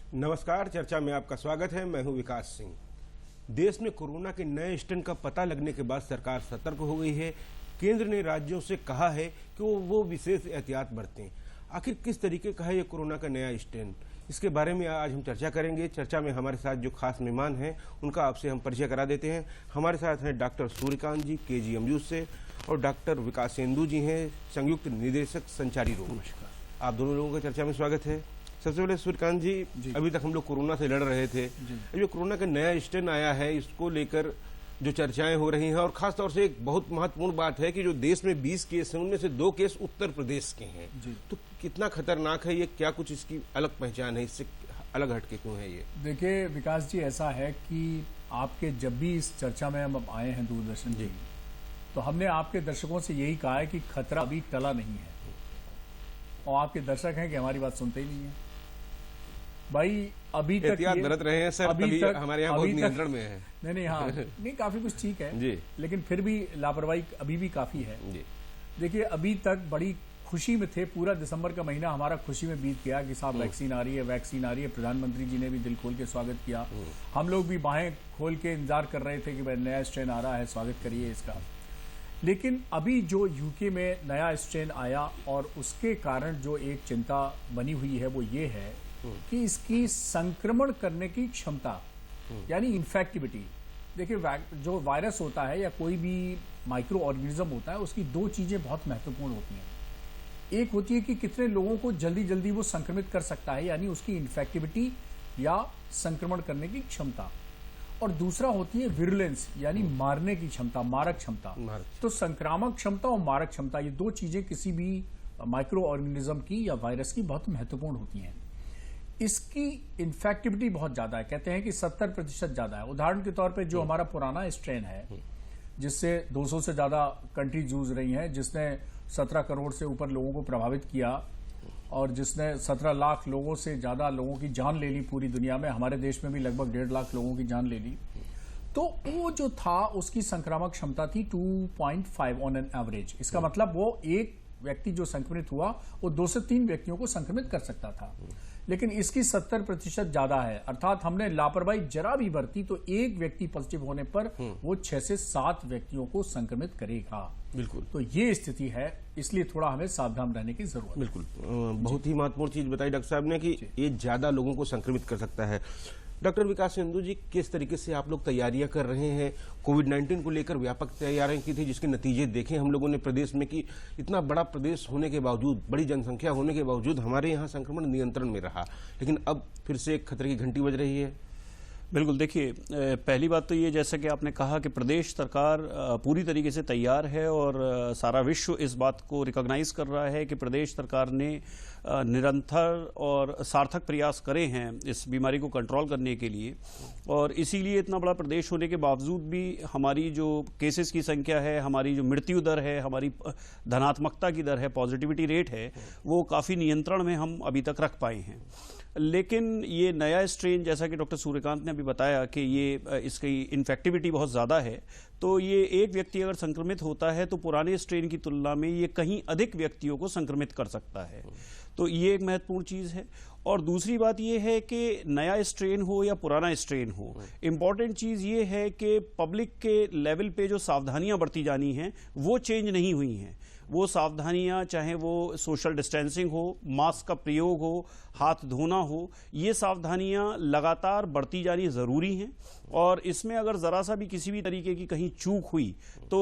नमस्कार, चर्चा में आपका स्वागत है। मैं हूं विकास सिंह। देश में कोरोना के नए स्ट्रेन का पता लगने के बाद सरकार सतर्क हो गई है। केंद्र ने राज्यों से कहा है कि वो विशेष एहतियात बरतें। आखिर किस तरीके का है ये कोरोना का नया स्ट्रेन, इसके बारे में आज हम चर्चा करेंगे। चर्चा में हमारे साथ जो खास मेहमान हैं उनका आपसे हम परिचय करा देते हैं। हमारे साथ हैं डॉक्टर सूर्यकांत जी KGMU से, और डॉक्टर विकासेंदु जी हैं, संयुक्त निदेशक संचारी रोग। नमस्कार। आप दोनों लोगों का चर्चा में स्वागत है। सबसे पहले सूर्यकांत जी, अभी तक हम लोग कोरोना से लड़ रहे थे। जो कोरोना का नया स्ट्रेन आया है, इसको लेकर जो चर्चाएं हो रही हैं, और खास तौर से एक बहुत महत्वपूर्ण बात है कि जो देश में 20 केस हैं उनमें से 2 केस उत्तर प्रदेश के हैं। तो कितना खतरनाक है ये, क्या कुछ इसकी अलग पहचान है, इससे अलग हटके क्यों है ये? देखिए विकास जी, ऐसा है कि आपके जब भी इस चर्चा में हम आए हैं दूरदर्शन जी, तो हमने आपके दर्शकों से यही कहा है कि खतरा अभी टला नहीं है, और आपके दर्शक हैं कि हमारी बात सुनते ही नहीं है। भाई अभी तक एहतियात बरत रहे हैं सर, अभी तक हमारे यहाँ बहुत नियंत्रण में है। नहीं हाँ नहीं, काफी कुछ ठीक है जी, लेकिन फिर भी लापरवाही अभी भी काफी है जी। देखिए अभी तक बड़ी खुशी में थे, पूरा दिसंबर का महीना हमारा खुशी में बीत गया कि साहब वैक्सीन आ रही है, वैक्सीन आ रही है। प्रधानमंत्री जी ने भी दिल खोल के स्वागत किया, हम लोग भी बाहें खोल के इंतजार कर रहे थे कि भाई नया स्ट्रेन आ रहा है, स्वागत करिए इसका। लेकिन अभी जो यूके में नया स्ट्रेन आया और उसके कारण जो एक चिंता बनी हुई है वो ये है कि इसकी संक्रमण करने की क्षमता, यानी इन्फेक्टिविटी। देखिए जो वायरस होता है या कोई भी माइक्रो ऑर्गेनिज्म होता है, उसकी 2 चीजें बहुत महत्वपूर्ण होती हैं। एक होती है कि कितने लोगों को जल्दी जल्दी वो संक्रमित कर सकता है, यानी उसकी इन्फेक्टिविटी या संक्रमण करने की क्षमता, और दूसरा होती है विरुलेंस, यानी मारने की क्षमता, मारक क्षमता। तो संक्रामक क्षमता और मारक क्षमता, ये 2 चीजें किसी भी माइक्रो ऑर्गेनिज्म की या वायरस की बहुत महत्वपूर्ण होती हैं। इसकी इन्फेक्टिविटी बहुत ज्यादा है, कहते हैं कि 70% ज्यादा है। उदाहरण के तौर पे जो हमारा पुराना स्ट्रेन है, जिससे 200 से ज्यादा कंट्री जूझ रही हैं, जिसने 17 करोड़ से ऊपर लोगों को प्रभावित किया और जिसने 17 लाख लोगों से ज्यादा लोगों की जान ले ली पूरी दुनिया में, हमारे देश में भी लगभग 1.5 लाख लोगों की जान ले ली। तो वो जो था उसकी संक्रामक क्षमता थी 2.5 ऑन एन एवरेज। इसका मतलब वो एक व्यक्ति जो संक्रमित हुआ वो 2 से 3 व्यक्तियों को संक्रमित कर सकता था, लेकिन इसकी 70% ज्यादा है। अर्थात हमने लापरवाही जरा भी बरती तो एक व्यक्ति पॉजिटिव होने पर वो 6 से 7 व्यक्तियों को संक्रमित करेगा। बिल्कुल। तो ये स्थिति है, इसलिए थोड़ा हमें सावधान रहने की जरूरत है। बिल्कुल, बहुत ही महत्वपूर्ण चीज बताई डॉक्टर साहब ने कि ये ज्यादा लोगों को संक्रमित कर सकता है। डॉक्टर विकासेंदु जी, किस तरीके से आप लोग तैयारियां कर रहे हैं? कोविड-19 को लेकर व्यापक तैयारियां की थी, जिसके नतीजे देखे हम लोगों ने प्रदेश में कि इतना बड़ा प्रदेश होने के बावजूद, बड़ी जनसंख्या होने के बावजूद हमारे यहाँ संक्रमण नियंत्रण में रहा, लेकिन अब फिर से एक खतरे की घंटी बज रही है। बिल्कुल, देखिए पहली बात तो ये, जैसा कि आपने कहा कि प्रदेश सरकार पूरी तरीके से तैयार है और सारा विश्व इस बात को रिकॉग्नाइज कर रहा है कि प्रदेश सरकार ने निरंतर और सार्थक प्रयास करे हैं इस बीमारी को कंट्रोल करने के लिए, और इसीलिए इतना बड़ा प्रदेश होने के बावजूद भी हमारी जो केसेस की संख्या है, हमारी जो मृत्यु दर है, हमारी धनात्मकता की दर है, पॉजिटिविटी रेट है, वो काफ़ी नियंत्रण में हम अभी तक रख पाए हैं। लेकिन ये नया स्ट्रेन, जैसा कि डॉक्टर सूर्यकांत ने अभी बताया कि ये इसकी इन्फेक्टिविटी बहुत ज़्यादा है, तो ये एक व्यक्ति अगर संक्रमित होता है तो पुराने स्ट्रेन की तुलना में ये कहीं अधिक व्यक्तियों को संक्रमित कर सकता है। तो ये एक महत्वपूर्ण चीज़ है। और दूसरी बात ये है कि नया स्ट्रेन हो या पुराना स्ट्रेन हो, इम्पॉर्टेंट चीज़ ये है कि पब्लिक के लेवल पे जो सावधानियां बरती जानी हैं वो चेंज नहीं हुई हैं। वो सावधानियां, चाहे वो सोशल डिस्टेंसिंग हो, मास्क का प्रयोग हो, हाथ धोना हो, ये सावधानियां लगातार बरती जानी ज़रूरी हैं। और इसमें अगर ज़रा सा भी किसी भी तरीके की कहीं चूक हुई तो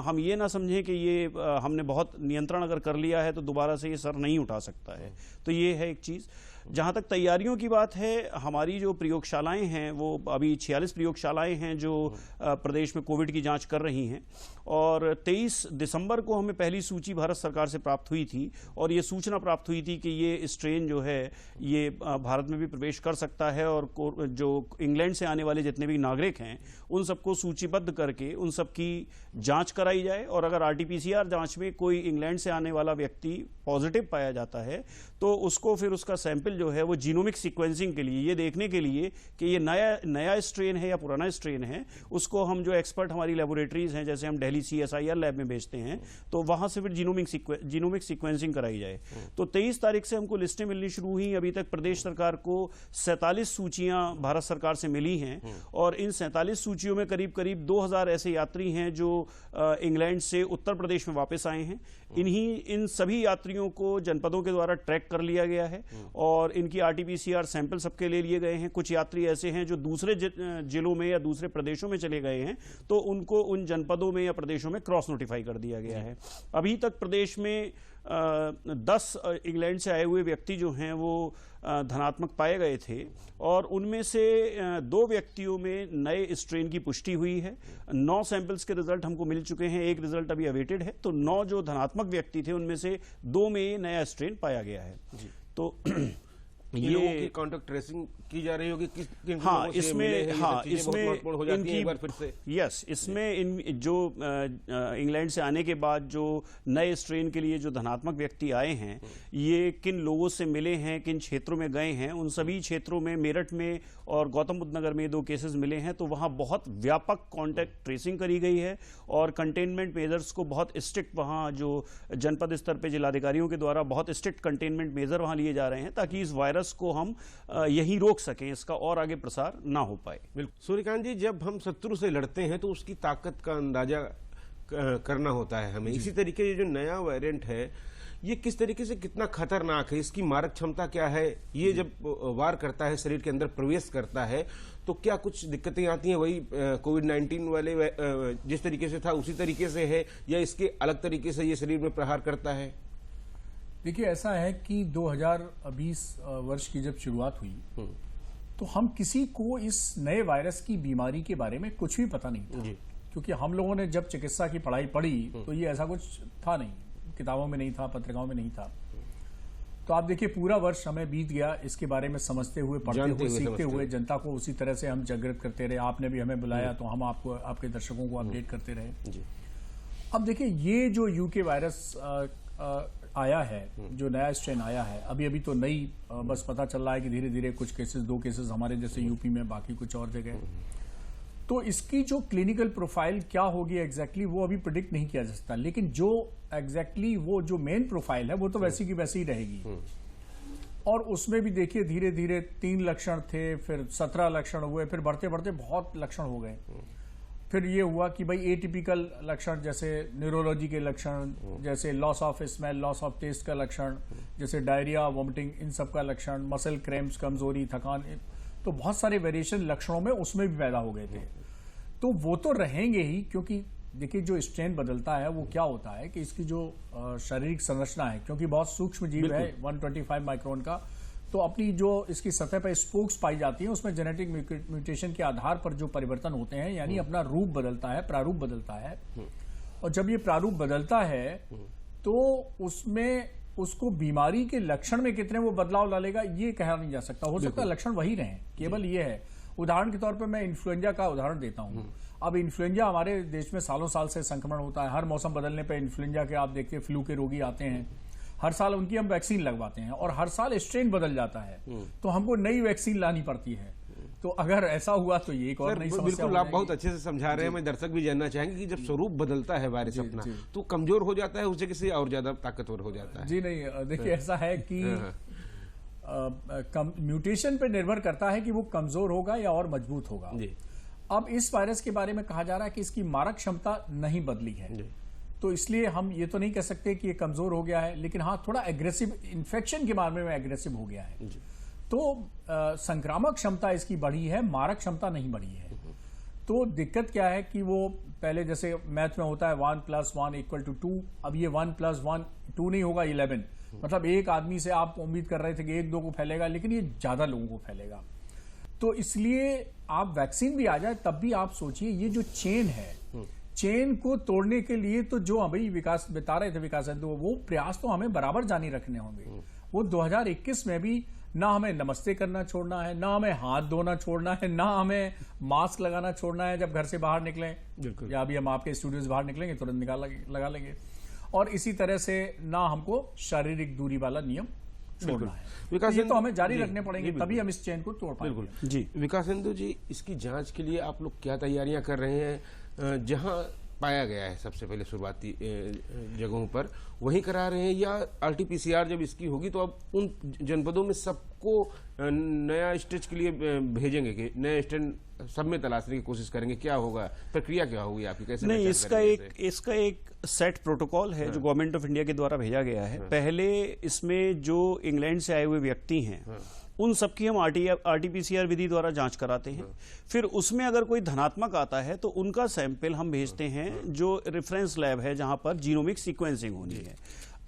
हम ये ना समझें कि ये हमने बहुत नियंत्रण अगर कर लिया है तो दोबारा से ये सर नहीं उठा सकता है। तो ये है एक चीज़। जहाँ तक तैयारियों की बात है, हमारी जो प्रयोगशालाएं हैं वो अभी 46 प्रयोगशालाएं हैं जो प्रदेश में कोविड की जांच कर रही हैं, और 23 दिसंबर को हमें पहली सूची भारत सरकार से प्राप्त हुई थी, और ये सूचना प्राप्त हुई थी कि ये स्ट्रेन जो है ये भारत में भी प्रवेश कर सकता है, और जो इंग्लैंड से आने वाले जितने भी नागरिक हैं उन सबको सूचीबद्ध करके उन सबकी जांच कराई जाए, और अगर RT-PCR जांच में कोई इंग्लैंड से आने वाला व्यक्ति पॉजिटिव पाया जाता है तो उसको फिर उसका सैंपल जो है वो जीनोमिक सीक्वेंसिंग के लिए, ये देखने के लिए कि ये नया स्ट्रेन है या पुराना स्ट्रेन है, उसको हम जो एक्सपर्ट हमारी लेबोरेटरीज हैं, जैसे हम दिल्ली CSIR लैब में भेजते हैं, तो वहां से फिर जीनोमिक सीक्वेंसिंग कराई जाए। तो 23 तारीख से हमको लिस्टें मिलनी शुरू हुई। अभी तक प्रदेश सरकार को 47 सूचियां भारत सरकार से मिली हैं, और इन 47 सूचियों में करीब करीब 2000 ऐसे यात्री हैं जो इंग्लैंड से उत्तर प्रदेश में वापस आए हैं। इन सभी यात्रियों को जनपदों के द्वारा ट्रैक कर लिया गया है और इनकी RT-PCR सैंपल सबके ले लिए गए हैं। कुछ यात्री ऐसे हैं जो दूसरे जिलों में या दूसरे प्रदेशों में चले गए हैं, तो उनको उन जनपदों में या प्रदेशों में क्रॉस नोटिफाई कर दिया गया है। अभी तक प्रदेश में 10 इंग्लैंड से आए हुए व्यक्ति जो हैं वो धनात्मक पाए गए थे, और उनमें से 2 व्यक्तियों में नए स्ट्रेन की पुष्टि हुई है। 9 सैंपल्स के रिजल्ट हमको मिल चुके हैं, एक रिजल्ट अभी अवेटेड है। तो 9 जो धनात्मक व्यक्ति थे उनमें से 2 में नया स्ट्रेन पाया गया है। तो ये कॉन्टैक्ट ट्रेसिंग की जा रही होगी किन हाँ, लोगों से इसमें मिले हैं, हाँ, ये इसमें महत्वपूर्ण हो जाती है एक बार फिर से। यस, इसमें इन जो इंग्लैंड से आने के बाद जो नए स्ट्रेन के लिए जो धनात्मक व्यक्ति आए हैं, ये किन लोगों से मिले हैं, किन क्षेत्रों में गए हैं, उन सभी क्षेत्रों में मेरठ में और गौतम बुद्ध नगर में 2 केसेस मिले हैं। तो वहां बहुत व्यापक कॉन्टैक्ट ट्रेसिंग करी गई है और कंटेनमेंट मेजर्स को बहुत स्ट्रिक्ट, वहां जो जनपद स्तर पर जिलाधिकारियों के द्वारा बहुत स्ट्रिक्ट कंटेनमेंट मेजर वहां लिए जा रहे हैं, ताकि इस वायरस को हम यहीं रोक सकें, इसका और आगे प्रसार ना हो पाए। बिल्कुल सूर्यकांत जी, जब हम शत्रु से लड़ते हैं तो उसकी ताकत का अंदाजा करना होता है हमें। इसी तरीके ये जो नया वेरिएंट है, ये किस तरीके से कितना खतरनाक है, इसकी मारक क्षमता क्या है? ये जब वार करता है, शरीर के अंदर प्रवेश करता है, तो क्या कुछ दिक्कतें आती हैं? वही कोविड-19 वाले जिस तरीके से था उसी तरीके से है, या इसके अलग तरीके से ये शरीर में प्रहार करता है? देखिए, ऐसा है कि 2020 वर्ष की जब शुरुआत हुई तो हम किसी को इस नए वायरस की बीमारी के बारे में कुछ भी पता नहीं था, क्योंकि हम लोगों ने जब चिकित्सा की पढ़ाई पढ़ी तो ये ऐसा कुछ था नहीं, किताबों में नहीं था, पत्रिकाओं में नहीं था। तो आप देखिए, पूरा वर्ष हमें बीत गया इसके बारे में समझते हुए, पढ़ते हुए, सीखते हुए, जनता को उसी तरह से हम जागृत करते रहे। आपने भी हमें बुलाया तो हम आपको, आपके दर्शकों को अपडेट करते रहे। अब देखिए, ये जो यूके वायरस आया है, जो नया स्ट्रेन आया है, अभी तो नई बस पता चल रहा है कि धीरे धीरे कुछ केसेस, 2 केसेस हमारे जैसे यूपी में, बाकी कुछ और जगह। तो इसकी जो क्लिनिकल प्रोफाइल क्या होगी एग्जैक्टली वो अभी प्रिडिक्ट नहीं किया जा सकता, लेकिन जो एग्जैक्टली वो जो मेन प्रोफाइल है वो तो वैसी की वैसी ही रहेगी। और उसमें भी देखिए, धीरे धीरे 3 लक्षण थे, फिर 17 लक्षण हुए, फिर बढ़ते बढ़ते बहुत लक्षण हो गए। फिर ये हुआ कि भाई एटिपिकल लक्षण, जैसे न्यूरोलॉजी के लक्षण, जैसे loss of smell, loss of taste का लक्षण, जैसे डायरिया, वॉमिटिंग, इन सब का लक्षण, मसल क्रैम्प्स, कमजोरी, थकान, तो बहुत सारे वेरिएशन लक्षणों में उसमें भी पैदा हो गए थे। तो वो तो रहेंगे ही, क्योंकि देखिए जो स्ट्रेन बदलता है वो क्या होता है कि इसकी जो शारीरिक संरचना है, क्योंकि बहुत सूक्ष्म जीव है 125 माइक्रोन का, तो अपनी जो इसकी सतह पर स्पोक्स पाई जाती हैं उसमें जेनेटिक म्यूटेशन के आधार पर जो परिवर्तन होते हैं, यानी अपना रूप बदलता है, प्रारूप बदलता है। और जब ये प्रारूप बदलता है तो उसमें उसको बीमारी के लक्षण में कितने वो बदलाव डालेगा ये कहा नहीं जा सकता। हो सकता है लक्षण वही रहें, केवल ये है। उदाहरण के तौर पर मैं इन्फ्लुएंजा का उदाहरण देता हूं। अब इन्फ्लुएंजा हमारे देश में सालों साल से संक्रमण होता है, हर मौसम बदलने पर इन्फ्लुएंजा के आप देखते हैं फ्लू के रोगी आते हैं, हर साल उनकी हम वैक्सीन लगवाते हैं और हर साल स्ट्रेन बदल जाता है, तो हमको नई वैक्सीन लानी पड़ती है। तो अगर ऐसा हुआ तो ये एक और नई समस्या। बिल्कुल, आप बहुत अच्छे से समझा रहे हैं। मैं दर्शक भी जानना चाहेंगे कि जब स्वरूप बदलता है वायरस अपना, तो कमजोर हो जाता है, उसे किसी और ज्यादा ताकतवर हो जाता है? जी नहीं, देखिए ऐसा है कि म्यूटेशन पे निर्भर करता है कि वो कमजोर होगा या और मजबूत होगा। अब इस वायरस के बारे में कहा जा रहा है कि इसकी मारक क्षमता नहीं बदली है, तो इसलिए हम ये तो नहीं कह सकते कि ये कमजोर हो गया है, लेकिन हाँ थोड़ा एग्रेसिव, इन्फेक्शन के मामले में एग्रेसिव हो गया है। तो संक्रामक क्षमता इसकी बढ़ी है, मारक क्षमता नहीं बढ़ी है। तो दिक्कत क्या है कि वो पहले जैसे मैथ में होता है 1 + 1 = 2, अब ये 1 + 1 2 नहीं होगा, 11। मतलब एक आदमी से आप उम्मीद कर रहे थे कि 1-2 को फैलेगा, लेकिन ये ज्यादा लोगों को फैलेगा। तो इसलिए आप वैक्सीन भी आ जाए तब भी आप सोचिए ये जो चेन है, चेन को तोड़ने के लिए तो जो अभी विकास बता रहे थे, विकास है, तो वो प्रयास तो हमें बराबर जारी रखने होंगे। वो 2021 में भी ना हमें नमस्ते करना छोड़ना है, ना हमें हाथ धोना छोड़ना है, ना हमें मास्क लगाना छोड़ना है जब घर से बाहर निकलें, या अभी हम आपके स्टूडियो से बाहर निकलेंगे तुरंत लगा लेंगे। और इसी तरह से ना हमको शारीरिक दूरी वाला नियम छोड़ना है। विकास तो ये तो सिंधु- हमें जारी जी, रखने पड़ेंगे, जी, तभी हम इस चेन को तोड़ पाएंगे। बिल्कुल जी। विकास सिंधु जी, इसकी जांच के लिए आप लोग क्या तैयारियां कर रहे हैं? जहां पाया गया है सबसे पहले शुरुआती जगहों पर वहीं करा रहे हैं, या आरटीपीसीआर जब इसकी होगी तो अब उन जनपदों में सबको नया स्टेज के लिए भेजेंगे कि नए स्टैंड सब में तलाशने की कोशिश करेंगे? क्या होगा, प्रक्रिया क्या होगी आपकी, कैसे नहीं, पहचान इसका एक सेट प्रोटोकॉल है जो गवर्नमेंट ऑफ इंडिया के द्वारा भेजा गया है। पहले इसमें जो इंग्लैंड से आए हुए व्यक्ति हैं उन सबकी हम आरटीपीसीआर विधि द्वारा जांच कराते हैं। फिर उसमें अगर कोई धनात्मक आता है तो उनका सैंपल हम भेजते हैं जो रेफरेंस लैब है जहां पर जीनोमिक सीक्वेंसिंग होनी है।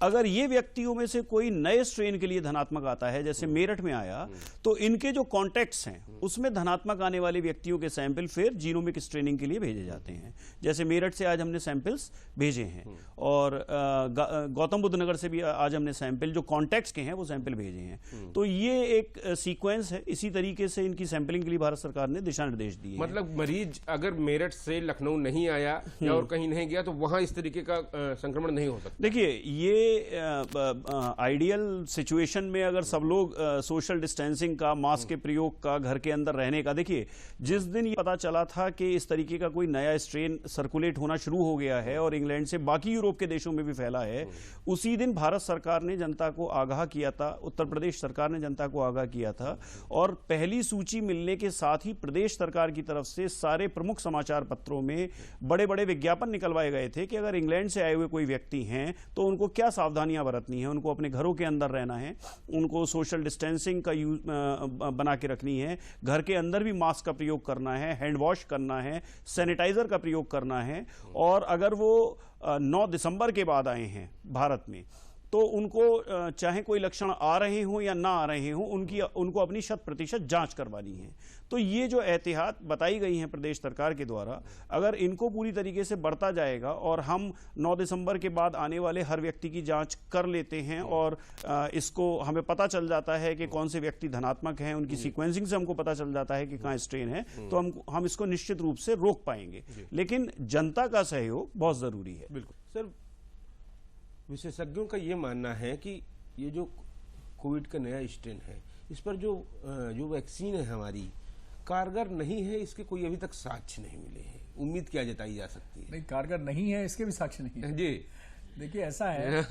अगर ये व्यक्तियों में से कोई नए स्ट्रेन के लिए धनात्मक आता है, जैसे मेरठ में आया, तो इनके जो कॉन्टैक्ट्स हैं उसमें धनात्मक आने वाले व्यक्तियों के सैंपल फिर जीनोमिक स्ट्रेनिंग के लिए भेजे जाते हैं। जैसे मेरठ से आज हमने सैंपल्स भेजे हैं, और गौतम बुद्ध नगर से भी आज हमने सैंपल जो कॉन्टैक्ट्स के हैं वो सैंपल भेजे हैं। तो ये एक सीक्वेंस है। इसी तरीके से इनकी सैंपलिंग के लिए भारत सरकार ने दिशा निर्देश दिए हैं। मतलब मरीज अगर मेरठ से लखनऊ नहीं आया या और कहीं नहीं गया तो वहां इस तरीके का संक्रमण नहीं हो सकता? देखिए, ये आइडियल सिचुएशन में अगर सब लोग सोशल डिस्टेंसिंग का, मास्क के प्रयोग का, घर के अंदर रहने का, देखिए जिस दिन ये पता चला था कि इस तरीके का कोई नया स्ट्रेन सर्कुलेट होना शुरू हो गया है और इंग्लैंड से बाकी यूरोप के देशों में भी फैला है, उसी दिन भारत सरकार ने जनता को आगाह किया था, उत्तर प्रदेश सरकार ने जनता को आगाह किया था, और पहली सूची मिलने के साथ ही प्रदेश सरकार की तरफ से सारे प्रमुख समाचार पत्रों में बड़े बड़े विज्ञापन निकलवाए गए थे कि अगर इंग्लैंड से आए हुए कोई व्यक्ति हैं तो उनको क्या सावधानियां बरतनी है, उनको अपने घरों के अंदर रहना है, उनको सोशल डिस्टेंसिंग का यूज बना के रखनी है, घर के अंदर भी मास्क का प्रयोग करना है, हैंड वॉश करना है, सैनिटाइजर का प्रयोग करना है। और अगर वो 9 दिसंबर के बाद आए हैं भारत में तो उनको चाहे कोई लक्षण आ रहे हों या ना आ रहे हों, उनको अपनी 100% जांच करवानी है। तो ये जो एहतियात बताई गई हैं प्रदेश सरकार के द्वारा, अगर इनको पूरी तरीके से बढ़ता जाएगा और हम 9 दिसंबर के बाद आने वाले हर व्यक्ति की जांच कर लेते हैं और इसको हमें पता चल जाता है कि कौन से व्यक्ति धनात्मक हैं, उनकी सीक्वेंसिंग से हमको पता चल जाता है कि कहाँ स्ट्रेन है, तो हम इसको निश्चित रूप से रोक पाएंगे। लेकिन जनता का सहयोग बहुत जरूरी है। बिल्कुल सर, विशेषज्ञों का ये मानना है कि ये जो कोविड का नया स्ट्रेन है, इस पर जो वैक्सीन है हमारी कारगर नहीं है, इसके कोई अभी तक साक्ष्य नहीं मिले हैं। उम्मीद क्या जताई जा सकती है? नहीं, कारगर नहीं है इसके भी साक्ष्य नहीं है जी। देखिए, ऐसा है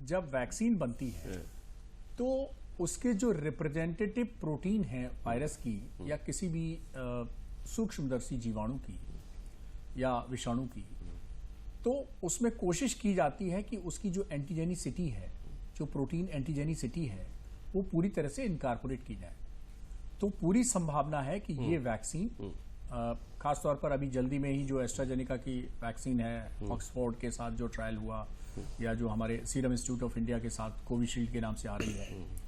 जब वैक्सीन बनती है तो उसके जो रिप्रेजेंटेटिव प्रोटीन है वायरस की या किसी भी सूक्ष्मदर्शी जीवाणु की या विषाणु की, तो उसमें कोशिश की जाती है कि उसकी जो एंटीजेनिसिटी है, जो प्रोटीन एंटीजेनिसिटी है, वो पूरी तरह से इनकॉर्पोरेट की जाए। तो पूरी संभावना है कि ये वैक्सीन, खासतौर पर अभी जल्दी में ही जो एस्ट्राजेनेका की वैक्सीन है, ऑक्सफोर्ड के साथ जो ट्रायल हुआ, या जो हमारे सीरम इंस्टीट्यूट ऑफ इंडिया के साथ कोविशील्ड के नाम से आ रही है,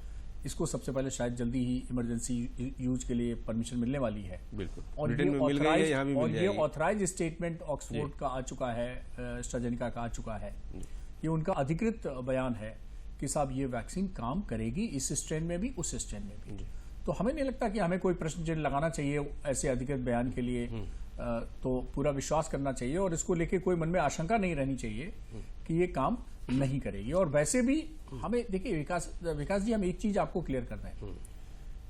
इसको सबसे पहले शायद जल्दी ही इमरजेंसी यूज के लिए परमिशन मिलने वाली है। बिल्कुल, और ब्रिटेन में मिल गई है, यहाँ भी मिल ये जाएगी। ऑथराइज स्टेटमेंट ऑक्सफोर्ड का आ चुका है, एस्ट्राजेनेका का आ चुका है। ये उनका अधिकृत बयान है कि साहब ये वैक्सीन काम करेगी, इस स्ट्रेन में भी, उस स्ट्रेन में भी। तो हमें नहीं लगता कि हमें कोई प्रश्न चिन्ह लगाना चाहिए ऐसे अधिकृत बयान के लिए। तो पूरा विश्वास करना चाहिए और इसको लेके कोई मन में आशंका नहीं रहनी चाहिए कि ये काम नहीं करेगी। और वैसे भी हमें देखिए विकास जी, हम एक चीज आपको क्लियर कर रहे हैं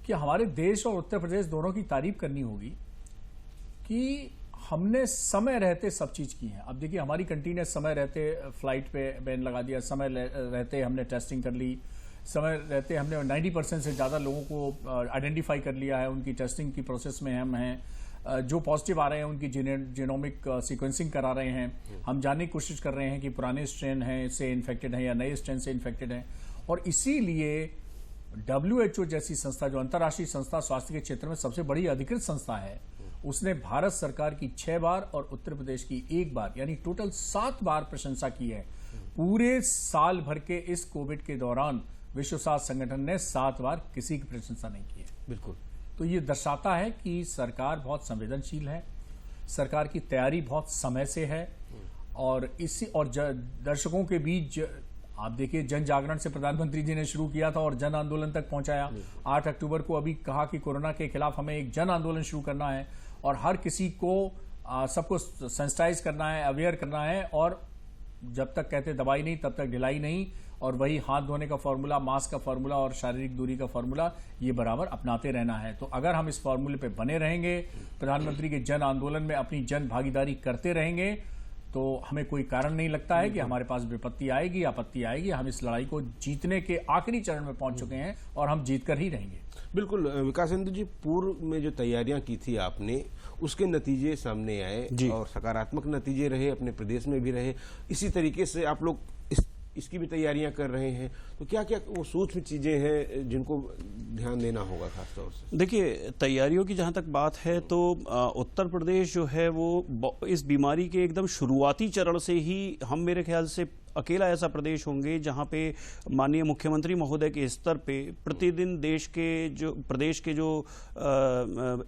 कि हमारे देश और उत्तर प्रदेश दोनों की तारीफ करनी होगी कि हमने समय रहते सब चीज की है। अब देखिए, हमारी कंट्री ने समय रहते फ्लाइट पे बैन लगा दिया, समय रहते हमने टेस्टिंग कर ली, समय रहते हमने 90% से ज्यादा लोगों को आइडेंटिफाई कर लिया है, उनकी टेस्टिंग की प्रोसेस में हम हैं। जो पॉजिटिव आ रहे हैं उनकी जीनोमिक सीक्वेंसिंग करा रहे हैं। हम जानने की कोशिश कर रहे हैं कि पुराने स्ट्रेन हैं से इन्फेक्टेड हैं या नए स्ट्रेन से इन्फेक्टेड हैं। और इसीलिए WHO जैसी संस्था, जो अंतर्राष्ट्रीय संस्था स्वास्थ्य के क्षेत्र में सबसे बड़ी अधिकृत संस्था है, उसने भारत सरकार की 6 बार और उत्तर प्रदेश की 1 बार, यानी टोटल 7 बार प्रशंसा की है। पूरे साल भर के इस कोविड के दौरान विश्व स्वास्थ्य संगठन ने 7 बार किसी की प्रशंसा नहीं की है। बिल्कुल। तो ये दर्शाता है कि सरकार बहुत संवेदनशील है, सरकार की तैयारी बहुत समय से है। और इसी और दर्शकों के बीच आप देखिए, जन जागरण से प्रधानमंत्री जी ने शुरू किया था और जन आंदोलन तक पहुंचाया। 8 अक्टूबर को अभी कहा कि कोरोना के खिलाफ हमें एक जन आंदोलन शुरू करना है और हर किसी को सबको सेंसिटाइज करना है, अवेयर करना है और जब तक कहते दवाई नहीं तब तक ढिलाई नहीं, और वही हाथ धोने का फॉर्मूला, मास्क का फॉर्मूला और शारीरिक दूरी का फॉर्मूला ये बराबर अपनाते रहना है। तो अगर हम इस फॉर्मूले पे बने रहेंगे, प्रधानमंत्री के जन आंदोलन में अपनी जन भागीदारी करते रहेंगे, तो हमें कोई कारण नहीं लगता है कि हमारे पास विपत्ति आएगी, आपत्ति आएगी। हम इस लड़ाई को जीतने के आखिरी चरण में पहुंच चुके हैं और हम जीत कर ही रहेंगे। बिल्कुल विकासेंद्र जी, पूर्व में जो तैयारियां की थी आपने, उसके नतीजे सामने आए और सकारात्मक नतीजे रहे, अपने प्रदेश में भी रहे। इसी तरीके से आप लोग इसकी भी तैयारियां कर रहे हैं, तो क्या क्या वो सूक्ष्म चीजें हैं जिनको ध्यान देना होगा खास तौर से? देखिए, तैयारियों की जहां तक बात है तो उत्तर प्रदेश जो है वो इस बीमारी के एकदम शुरुआती चरण से ही, हम मेरे ख्याल से अकेला ऐसा प्रदेश होंगे जहां पे माननीय मुख्यमंत्री महोदय के स्तर पे प्रतिदिन प्रदेश के जो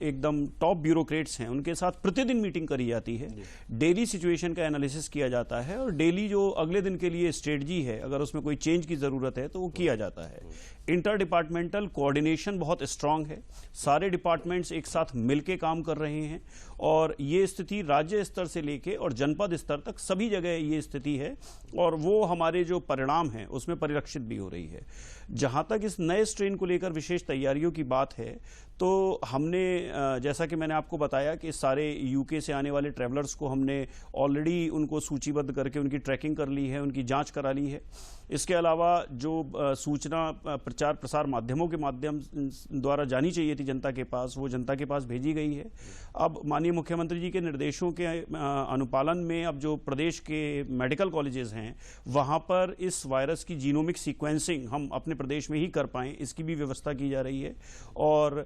एकदम टॉप ब्यूरोक्रेट्स हैं उनके साथ प्रतिदिन मीटिंग करी जाती है। डेली सिचुएशन का एनालिसिस किया जाता है और डेली जो अगले दिन के लिए स्ट्रेटजी है, अगर उसमें कोई चेंज की जरूरत है तो वो किया जाता है। इंटर डिपार्टमेंटल कोऑर्डिनेशन बहुत स्ट्रांग है, सारे डिपार्टमेंट्स एक साथ मिलकर काम कर रहे हैं और ये स्थिति राज्य स्तर से लेके और जनपद स्तर तक सभी जगह ये स्थिति है और वो हमारे जो परिणाम हैं उसमें परिलक्षित भी हो रही है। जहां तक इस नए स्ट्रेन को लेकर विशेष तैयारियों की बात है तो हमने, जैसा कि मैंने आपको बताया कि सारे यूके से आने वाले ट्रैवलर्स को हमने ऑलरेडी उनको सूचीबद्ध करके उनकी ट्रैकिंग कर ली है, उनकी जांच करा ली है। इसके अलावा जो सूचना प्रचार प्रसार माध्यमों के माध्यम द्वारा जानी चाहिए थी जनता के पास, वो जनता के पास भेजी गई है। अब माननीय मुख्यमंत्री जी के निर्देशों के अनुपालन में अब जो प्रदेश के मेडिकल कॉलेजेस हैं वहां पर इस वायरस की जीनोमिक सीक्वेंसिंग हम अपने प्रदेश में ही कर पाएं, इसकी भी व्यवस्था की जा रही है। और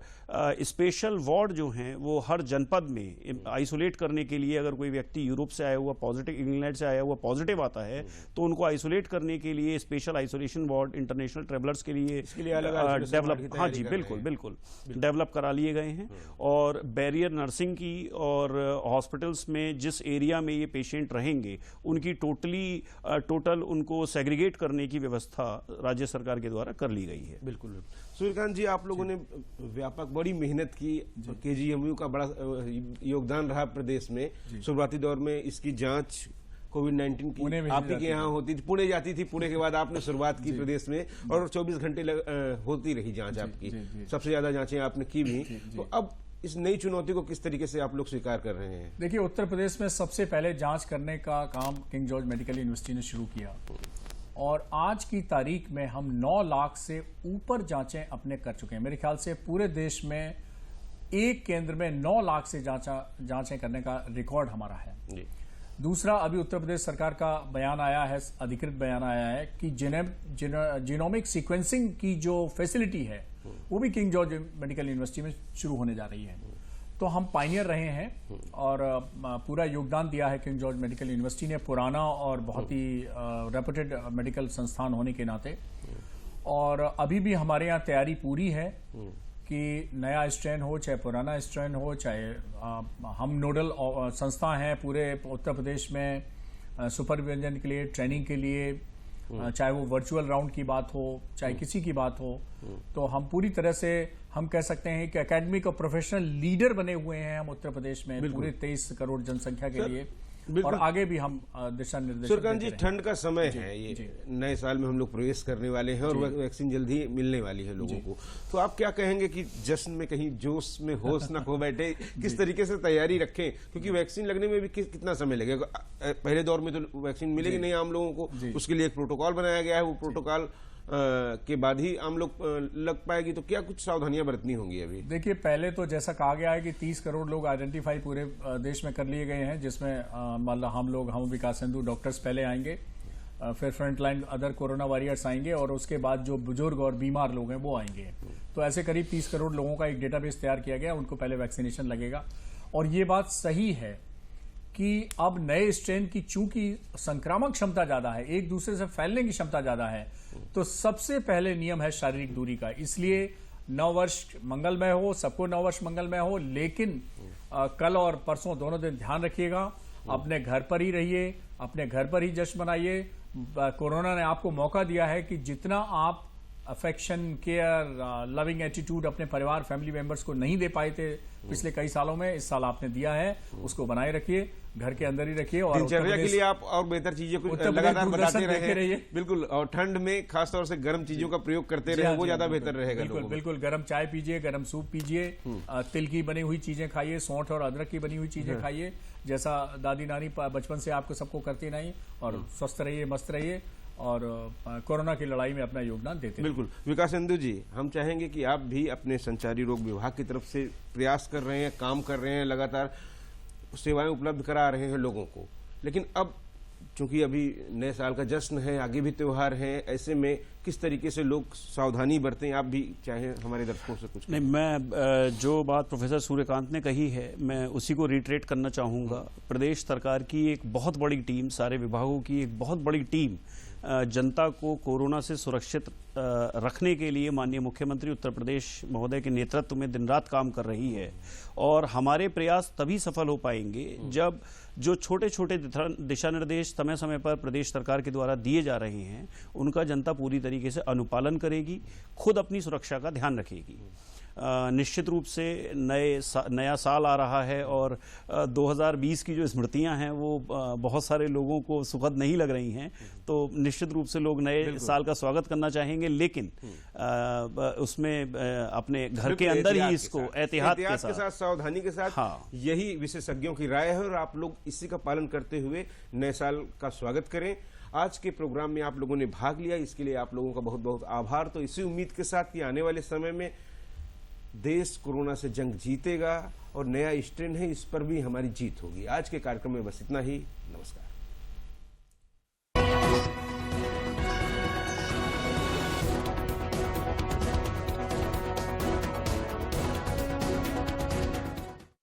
स्पेशल वार्ड जो हैं वो हर जनपद में आइसोलेट करने के लिए, अगर कोई व्यक्ति यूरोप से आया हुआ पॉजिटिव, इंग्लैंड से आया हुआ पॉजिटिव आता है तो उनको आइसोलेट करने के लिए special isolation ward international travellers के लिए डेवलप, हाँ जी बिल्कुल डेवलप करा लिए गए हैं। और बैरियर नर्सिंग की और हॉस्पिटल्स में जिस एरिया में ये पेशेंट रहेंगे उनकी टोटल उनको सेग्रीगेट करने की व्यवस्था राज्य सरकार के द्वारा कर ली गई है। बिल्कुल। सूर्यकांत जी, आप लोगों ने व्यापक बड़ी मेहनत की, केजीएमयू का बड़ा योगदान रहा प्रदेश में। शुरुआती दौर में इसकी जांच कोविड-19 की आप ही के यहाँ होती थी, पुणे जाती थी, पुणे के बाद आपने शुरुआत की प्रदेश में और 24 घंटे होती रही जांच आपकी। सबसे ज्यादा जांचें आपने की भी। तो अब इस नई चुनौती को किस तरीके से आप लोग स्वीकार कर रहे हैं? देखिए, उत्तर प्रदेश में सबसे पहले जांच करने का काम किंग जॉर्ज मेडिकल यूनिवर्सिटी ने शुरू किया और आज की तारीख में हम 9 लाख से ऊपर जांचें अपने कर चुके हैं। मेरे ख्याल से पूरे देश में एक केंद्र में 9 लाख से जांचें करने का रिकॉर्ड हमारा है जी। दूसरा, अभी उत्तर प्रदेश सरकार का बयान आया है, अधिकृत बयान आया है कि जीनोमिक सीक्वेंसिंग की जो फैसिलिटी है वो भी किंग जॉर्ज मेडिकल यूनिवर्सिटी में शुरू होने जा रही है। तो हम पायनियर रहे हैं और पूरा योगदान दिया है किंग जॉर्ज मेडिकल यूनिवर्सिटी ने, पुराना और बहुत ही रेपुटेड मेडिकल संस्थान होने के नाते। और अभी भी हमारे यहाँ तैयारी पूरी है कि नया स्ट्रेन हो चाहे पुराना स्ट्रेन हो, चाहे हम नोडल संस्था हैं पूरे उत्तर प्रदेश में सुपरविजन के लिए, ट्रेनिंग के लिए, चाहे वो वर्चुअल राउंड की बात हो चाहे किसी की बात हो, तो हम पूरी तरह से हम कह सकते हैं कि एकेडमिक और प्रोफेशनल लीडर बने हुए हैं हम उत्तर प्रदेश में पूरे 23 करोड़ जनसंख्या के लिए। और आगे भी हम दिशा निर्देश। सूर्यकांत जी, ठंड का समय है, ये नए साल में हम लोग प्रवेश करने वाले हैं और वैक्सीन जल्दी मिलने वाली है लोगों को। तो आप क्या कहेंगे कि जश्न में कहीं जोश में होश न खो बैठे, किस तरीके से तैयारी रखें? क्योंकि वैक्सीन लगने में भी कितना समय लगेगा? पहले दौर में तो वैक्सीन मिलेगी नहीं आम लोगों को, उसके लिए एक प्रोटोकॉल बनाया गया है, वो प्रोटोकॉल के बाद ही आम लोग लग पाएगी। तो क्या कुछ सावधानियां बरतनी होंगी अभी? देखिए, पहले तो जैसा कहा गया है कि 30 करोड़ लोग आइडेंटिफाई पूरे देश में कर लिए गए हैं, जिसमें मतलब हम विकास सिंधु डॉक्टर्स पहले आएंगे, फिर फ्रंटलाइन अदर कोरोना वॉरियर्स आएंगे और उसके बाद जो बुजुर्ग और बीमार लोग हैं वो आएंगे। तो ऐसे करीब 30 करोड़ लोगों का एक डेटाबेस तैयार किया गया, उनको पहले वैक्सीनेशन लगेगा। और ये बात सही है कि अब नए स्ट्रेन की चूंकि संक्रामक क्षमता ज्यादा है, एक दूसरे से फैलने की क्षमता ज्यादा है, तो सबसे पहले नियम है शारीरिक दूरी का। इसलिए नववर्ष मंगलमय हो, सबको नववर्ष मंगलमय हो, लेकिन कल और परसों दोनों दिन ध्यान रखिएगा, अपने घर पर ही रहिए, अपने घर पर ही जश्न मनाइए। कोरोना ने आपको मौका दिया है कि जितना आप अफेक्शन, केयर, लविंग एटीट्यूड अपने परिवार, फैमिली मेंबर्स को नहीं दे पाए थे पिछले कई सालों में, इस साल आपने दिया है, उसको बनाए रखिए, घर के अंदर ही रखिए और दिनचर्या के लिए आप और बेहतर चीजें कुछ लगातार बताते रहे। बिल्कुल, और ठंड में खासतौर से गर्म चीजों का प्रयोग करते रहे, वो ज्यादा बेहतर रहेगा। बिल्कुल बिल्कुल, गर्म चाय पीजिए, गर्म सूप पीजिए, तिल की बनी हुई चीजें खाइए, सौंठ और अदरक की बनी हुई चीजें खाइए, जैसा दादी नानी बचपन से आपको सबको करती नहीं, और स्वस्थ रहिए, मस्त रहिए और कोरोना की लड़ाई में अपना योगदान देते हैं। बिल्कुल। विकास सिंधु जी, हम चाहेंगे कि आप भी अपने संचारी रोग विभाग की तरफ से प्रयास कर रहे हैं, काम कर रहे हैं, लगातार सेवाएं उपलब्ध करा रहे हैं लोगों को, लेकिन अब चूंकि अभी नए साल का जश्न है, आगे भी त्योहार है, ऐसे में किस तरीके से लोग सावधानी बरतें, आप भी चाहे हमारे दर्शकों से कुछ। नहीं, मैं जो बात प्रोफेसर सूर्यकांत ने कही है, मैं उसी को रिट्रेट करना चाहूँगा। प्रदेश सरकार की एक बहुत बड़ी टीम, सारे विभागों की एक बहुत बड़ी टीम जनता को कोरोना से सुरक्षित रखने के लिए माननीय मुख्यमंत्री उत्तर प्रदेश महोदय के नेतृत्व में दिन रात काम कर रही है। और हमारे प्रयास तभी सफल हो पाएंगे जब जो छोटे छोटे दिशा निर्देश समय समय पर प्रदेश सरकार के द्वारा दिए जा रहे हैं, उनका जनता पूरी तरीके से अनुपालन करेगी, खुद अपनी सुरक्षा का ध्यान रखेगी। निश्चित रूप से नया साल आ रहा है और 2020 की जो स्मृतियां हैं वो बहुत सारे लोगों को सुखद नहीं लग रही हैं, तो निश्चित रूप से लोग नए साल का स्वागत करना चाहेंगे, लेकिन उसमें अपने घर के अंदर ही इसको एहतियात के साथ, सावधानी के साथ, हाँ, यही विशेषज्ञों की राय है और आप लोग इसी का पालन करते हुए नए साल का स्वागत करें। आज के प्रोग्राम में आप लोगों ने भाग लिया, इसके लिए आप लोगों का बहुत बहुत आभार। तो इसी उम्मीद के साथ कि आने वाले समय में देश कोरोना से जंग जीतेगा और नया स्ट्रेन है, इस पर भी हमारी जीत होगी। आज के कार्यक्रम में बस इतना ही। नमस्कार।